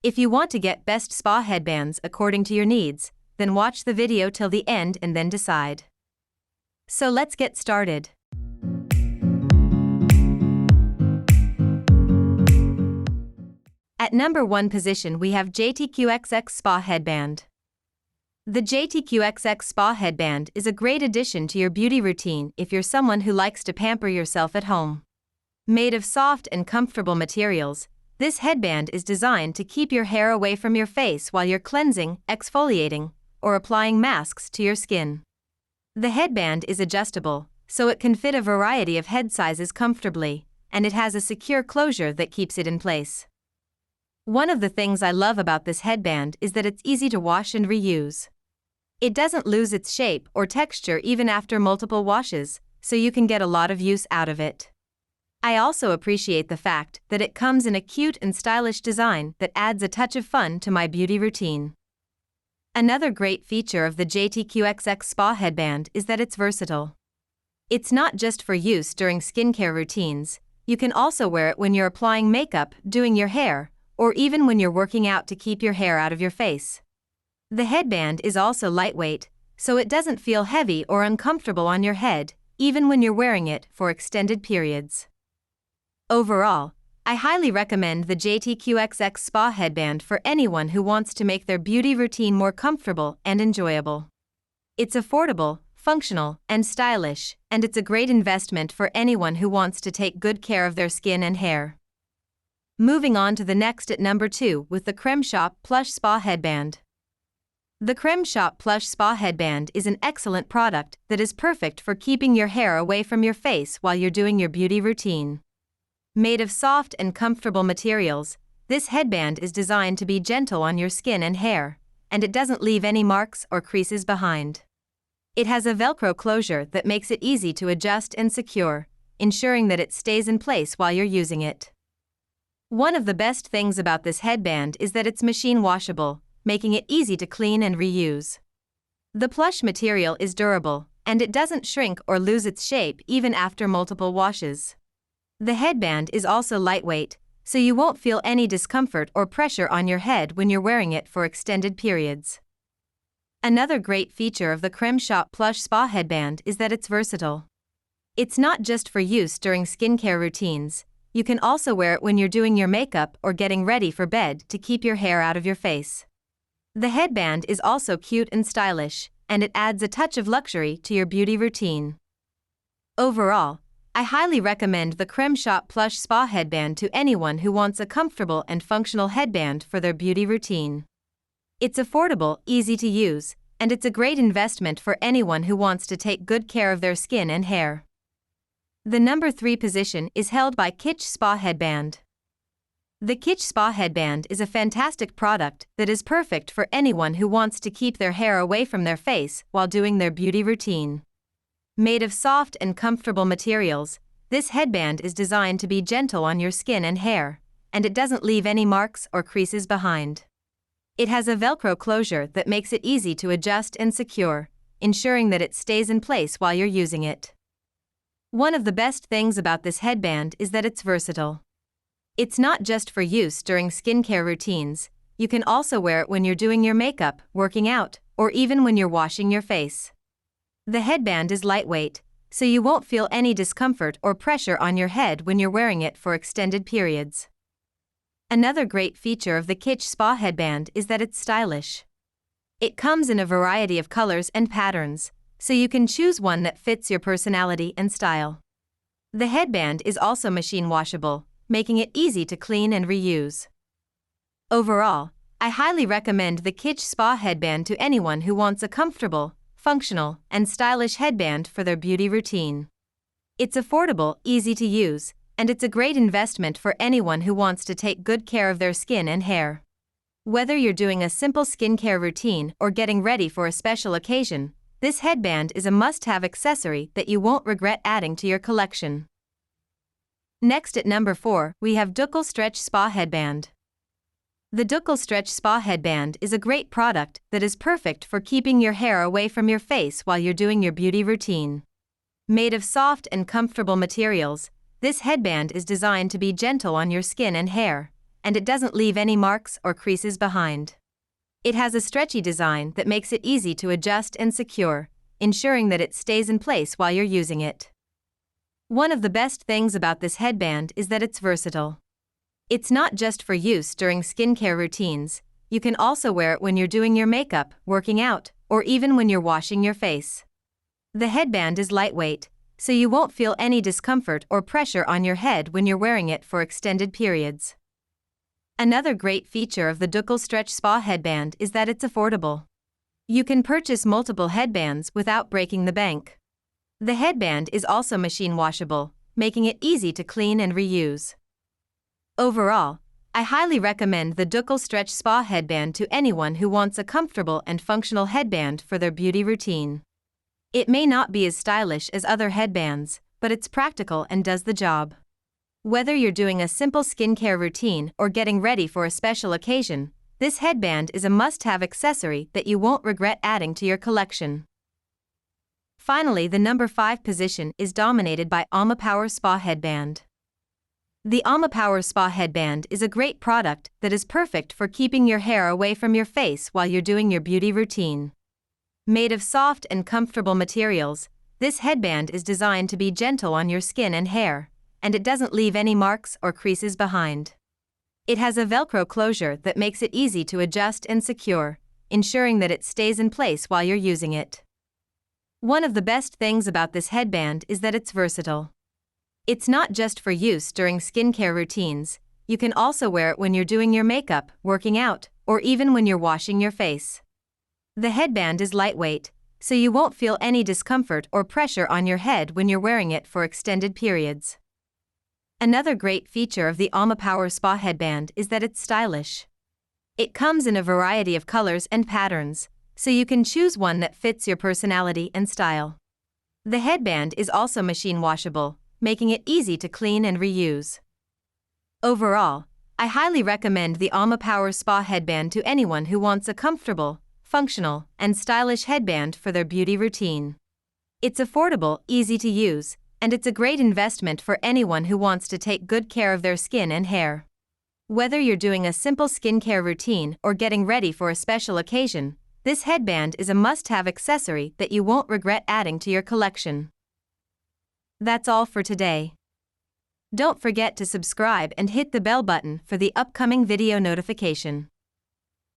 If you want to get best spa headbands according to your needs, then watch the video till the end and then decide. So let's get started. At number 1 position we have JTQXX Spa Headband. The JTQXX Spa Headband is a great addition to your beauty routine if you're someone who likes to pamper yourself at home. Made of soft and comfortable materials, this headband is designed to keep your hair away from your face while you're cleansing, exfoliating, or applying masks to your skin. The headband is adjustable, so it can fit a variety of head sizes comfortably, and it has a secure closure that keeps it in place. One of the things I love about this headband is that it's easy to wash and reuse. It doesn't lose its shape or texture even after multiple washes, so you can get a lot of use out of it. I also appreciate the fact that it comes in a cute and stylish design that adds a touch of fun to my beauty routine. Another great feature of the JTQXX Spa Headband is that it's versatile. It's not just for use during skincare routines, you can also wear it when you're applying makeup, doing your hair, or even when you're working out to keep your hair out of your face. The headband is also lightweight, so it doesn't feel heavy or uncomfortable on your head, even when you're wearing it for extended periods. Overall, I highly recommend the JTQXX Spa Headband for anyone who wants to make their beauty routine more comfortable and enjoyable. It's affordable, functional, and stylish, and it's a great investment for anyone who wants to take good care of their skin and hair. Moving on to the next at number 2 with the Crème Plush Spa Headband. The Crème Plush Spa Headband is an excellent product that is perfect for keeping your hair away from your face while you're doing your beauty routine. Made of soft and comfortable materials, this headband is designed to be gentle on your skin and hair, and it doesn't leave any marks or creases behind. It has a Velcro closure that makes it easy to adjust and secure, ensuring that it stays in place while you're using it. One of the best things about this headband is that it's machine washable, making it easy to clean and reuse. The plush material is durable, and it doesn't shrink or lose its shape even after multiple washes. The headband is also lightweight, so you won't feel any discomfort or pressure on your head when you're wearing it for extended periods. Another great feature of the Crème Plush Spa Headband is that it's versatile. It's not just for use during skincare routines. You can also wear it when you're doing your makeup or getting ready for bed to keep your hair out of your face. The headband is also cute and stylish, and it adds a touch of luxury to your beauty routine. Overall, I highly recommend the Crème Plush Spa Headband to anyone who wants a comfortable and functional headband for their beauty routine. It's affordable, easy to use, and it's a great investment for anyone who wants to take good care of their skin and hair. The number 3 position is held by Kitsch Spa Headband. The Kitsch Spa Headband is a fantastic product that is perfect for anyone who wants to keep their hair away from their face while doing their beauty routine. Made of soft and comfortable materials, this headband is designed to be gentle on your skin and hair, and it doesn't leave any marks or creases behind. It has a Velcro closure that makes it easy to adjust and secure, ensuring that it stays in place while you're using it. One of the best things about this headband is that it's versatile. It's not just for use during skincare routines, you can also wear it when you're doing your makeup, working out, or even when you're washing your face. The headband is lightweight, so you won't feel any discomfort or pressure on your head when you're wearing it for extended periods. Another great feature of the Kitsch Spa Headband is that it's stylish. It comes in a variety of colors and patterns, so you can choose one that fits your personality and style. The headband is also machine washable, making it easy to clean and reuse. Overall, I highly recommend the Kitsch Spa Headband to anyone who wants a comfortable, functional, and stylish headband for their beauty routine. It's affordable, easy to use, and it's a great investment for anyone who wants to take good care of their skin and hair. Whether you're doing a simple skincare routine or getting ready for a special occasion, this headband is a must-have accessory that you won't regret adding to your collection. Next at number 4, we have Dukal Stretch Spa Headband. The Dukal Stretch Spa Headband is a great product that is perfect for keeping your hair away from your face while you're doing your beauty routine. Made of soft and comfortable materials, this headband is designed to be gentle on your skin and hair, and it doesn't leave any marks or creases behind. It has a stretchy design that makes it easy to adjust and secure, ensuring that it stays in place while you're using it. One of the best things about this headband is that it's versatile. It's not just for use during skincare routines, you can also wear it when you're doing your makeup, working out, or even when you're washing your face. The headband is lightweight, so you won't feel any discomfort or pressure on your head when you're wearing it for extended periods. Another great feature of the Dukal Stretch Spa Headband is that it's affordable. You can purchase multiple headbands without breaking the bank. The headband is also machine washable, making it easy to clean and reuse. Overall, I highly recommend the Dukal Stretch Spa Headband to anyone who wants a comfortable and functional headband for their beauty routine. It may not be as stylish as other headbands, but it's practical and does the job. Whether you're doing a simple skincare routine or getting ready for a special occasion, this headband is a must-have accessory that you won't regret adding to your collection. Finally, the number 5 position is dominated by Amapower Spa Headband. The Amapower Spa Headband is a great product that is perfect for keeping your hair away from your face while you're doing your beauty routine. Made of soft and comfortable materials, this headband is designed to be gentle on your skin and hair, and it doesn't leave any marks or creases behind. It has a Velcro closure that makes it easy to adjust and secure, ensuring that it stays in place while you're using it. One of the best things about this headband is that it's versatile. It's not just for use during skincare routines, you can also wear it when you're doing your makeup, working out, or even when you're washing your face. The headband is lightweight, so you won't feel any discomfort or pressure on your head when you're wearing it for extended periods. Another great feature of the Amapower Spa Headband is that it's stylish. It comes in a variety of colors and patterns, so you can choose one that fits your personality and style. The headband is also machine washable, making it easy to clean and reuse. Overall, I highly recommend the Amapower Spa Headband to anyone who wants a comfortable, functional, and stylish headband for their beauty routine. It's affordable, easy to use, and it's a great investment for anyone who wants to take good care of their skin and hair. Whether you're doing a simple skincare routine or getting ready for a special occasion, this headband is a must-have accessory that you won't regret adding to your collection. That's all for today. Don't forget to subscribe and hit the bell button for the upcoming video notification.